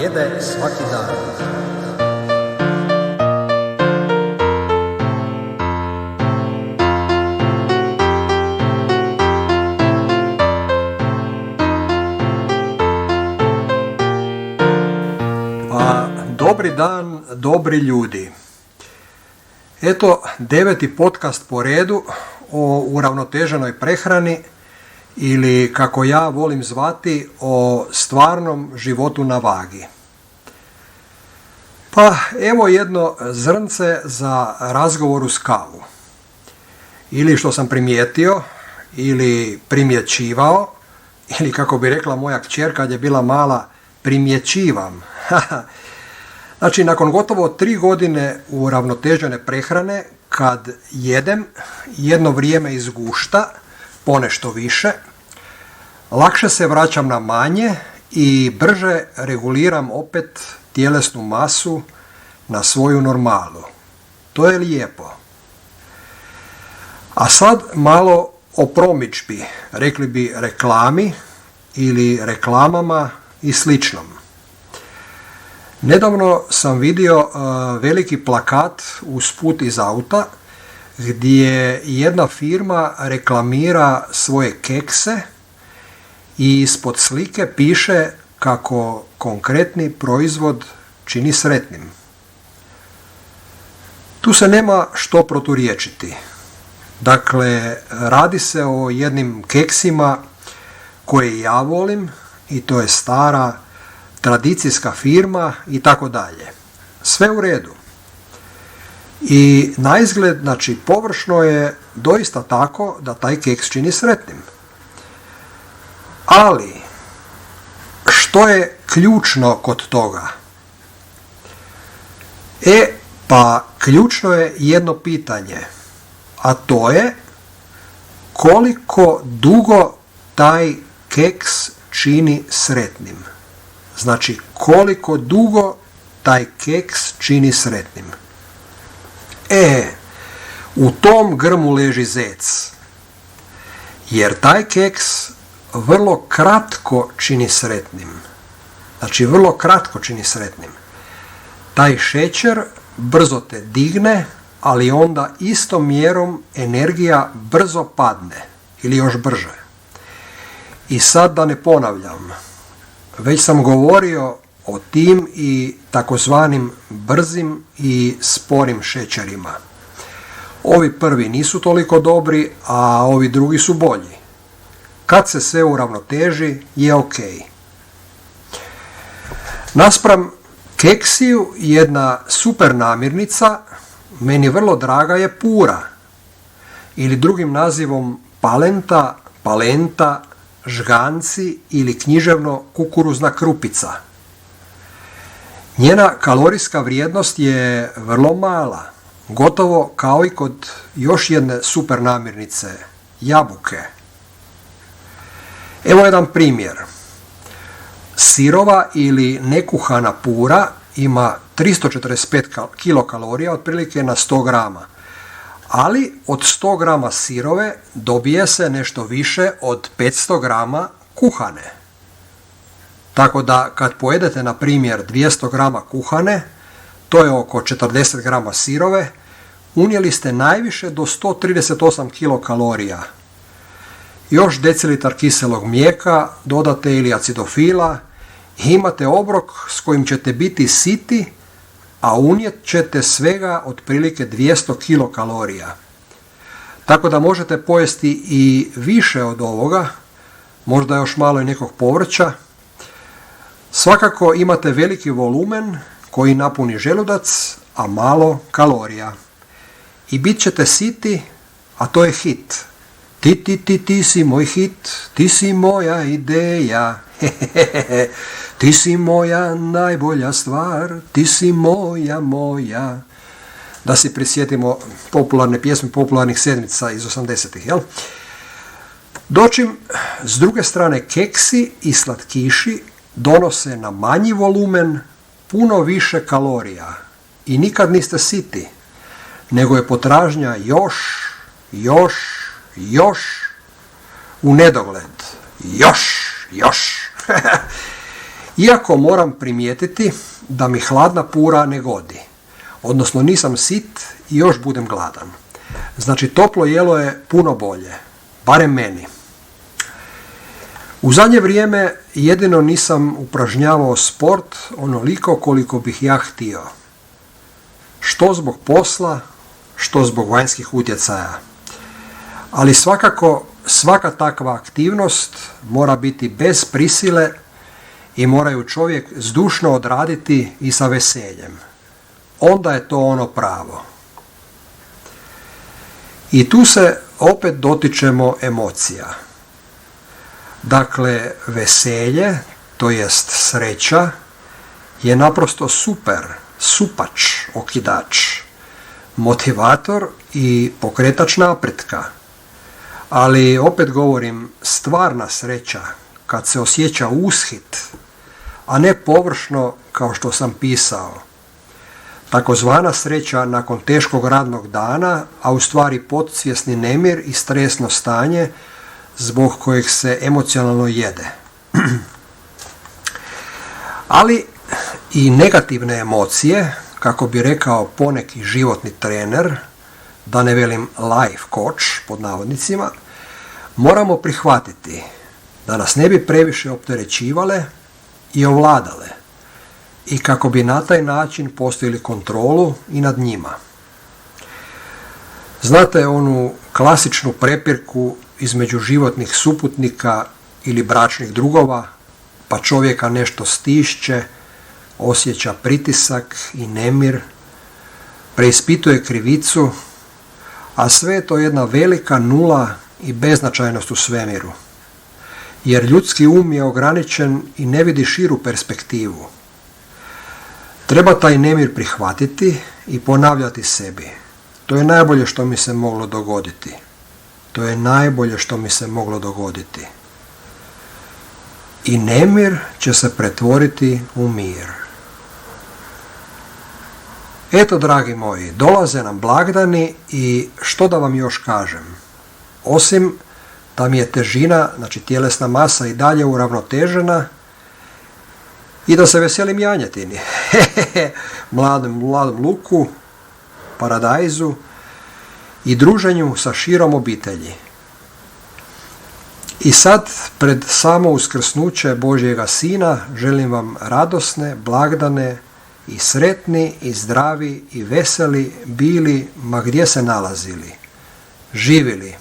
jede svaki dan. Dobri dan, dobri ljudi. Eto, 9. podcast po redu o uravnoteženoj prehrani ili, kako ja volim zvati, o stvarnom životu na vagi. Pa evo jedno zrnce za razgovor uz kavu. Ili što sam primijetio, ili primjećivao, ili kako bi rekla moja kćer kad je bila mala, primjećivam. Znači, nakon gotovo 3 godine uravnotežene prehrane, kad jedem, jedno vrijeme izgušta, ponešto više, lakše se vraćam na manje i brže reguliram opet tjelesnu masu na svoju normalu. To je lijepo. A sad malo o promidžbi, rekli bi reklami ili reklamama i sličnom. Nedavno sam vidio veliki plakat usput iz auta gdje jedna firma reklamira svoje kekse i ispod slike piše kako konkretni proizvod čini sretnim. Tu se nema što proturječiti. Dakle, radi se o jednim keksima koje ja volim i to je stara tradicijska firma i tako dalje. Sve u redu. I naizgled, znači površno je doista tako da taj keks čini sretnim. Ali, što je ključno kod toga? Pa ključno je jedno pitanje, a to je koliko dugo taj keks čini sretnim. Znači, koliko dugo taj keks čini sretnim. U tom grmu leži zec. Jer taj keks vrlo kratko čini sretnim. Znači, vrlo kratko čini sretnim. Taj šećer brzo te digne, ali onda istom mjerom energija brzo padne. Ili još brže. I sad da ne ponavljam. Već sam govorio o tim i takozvanim brzim i sporim šećerima. Ovi prvi nisu toliko dobri, a ovi drugi su bolji. Kad se sve uravnoteži, je ok. Naspram keksiju jedna super namirnica, meni vrlo draga, je pura. Ili drugim nazivom palenta, žganci ili književno kukuruzna krupica. Njena kalorijska vrijednost je vrlo mala, gotovo kao i kod još jedne super namirnice, jabuke. Evo jedan primjer. Sirova ili nekuhana pura ima 345 kilokalorija otprilike na 100 grama. Ali od 100 grama sirove dobije se nešto više od 500 grama kuhane. Tako da kad pojedete na primjer 200 grama kuhane, to je oko 40 grama sirove, unijeli ste najviše do 138 kilokalorija. Još decilitar kiselog mlijeka dodate ili acidofila i imate obrok s kojim ćete biti siti, a unijet ćete svega otprilike 200 kilokalorija. Tako da možete pojesti i više od ovoga, možda još malo i nekog povrća. Svakako imate veliki volumen koji napuni želudac, a malo kalorija. I bit ćete siti, a to je hit. Ti si moj hit, ti si moja ideja. Ti si moja najbolja stvar, ti si moja. Da si prisjetimo popularne pjesme popularnih sedmica iz 80-ih, jel? Dočim, s druge strane, keksi i slatkiši donose na manji volumen puno više kalorija i nikad niste siti, nego je potražnja još u nedogled. Još. Iako moram primijetiti da mi hladna pura ne godi. Odnosno nisam sit i još budem gladan. Znači toplo jelo je puno bolje. Barem meni. U zadnje vrijeme jedino nisam upražnjavao sport onoliko koliko bih ja htio. Što zbog posla, što zbog vanjskih utjecaja. Ali svakako svaka takva aktivnost mora biti bez prisile i moraju čovjek zdušno odraditi i sa veseljem. Onda je to ono pravo. I tu se opet dotičemo emocija. Dakle, veselje, to jest sreća, je naprosto super, supač, okidač, motivator i pokretač napretka. Ali opet govorim, stvarna sreća, kad se osjeća ushit, a ne površno kao što sam pisao. Takozvana sreća nakon teškog radnog dana, a u stvari podsvjesni nemir i stresno stanje zbog kojeg se emocionalno jede. Ali i negativne emocije, kako bi rekao poneki životni trener, da ne velim life coach pod navodnicima, moramo prihvatiti da nas ne bi previše opterećivale i ovladale i kako bi na taj način postavili kontrolu i nad njima. Znate onu klasičnu prepirku između životnih suputnika ili bračnih drugova, pa čovjeka nešto stišće, osjeća pritisak i nemir, preispituje krivicu, a sve je to jedna velika nula i beznačajnost u svemiru. Jer ljudski um je ograničen i ne vidi širu perspektivu. Treba taj nemir prihvatiti i ponavljati sebi. To je najbolje što mi se moglo dogoditi. To je najbolje što mi se moglo dogoditi. I nemir će se pretvoriti u mir. Eto, dragi moji, dolaze nam blagdani i što da vam još kažem? Osim da mi je težina, znači tjelesna masa i dalje uravnotežena i da se veselim janjetini, mladom luku, paradajzu i druženju sa širom obitelji. I sad, pred samo uskrsnuće Božjega Sina, želim vam radosne, blagdane i sretni i zdravi i veseli bili ma gdje se nalazili. Živjeli.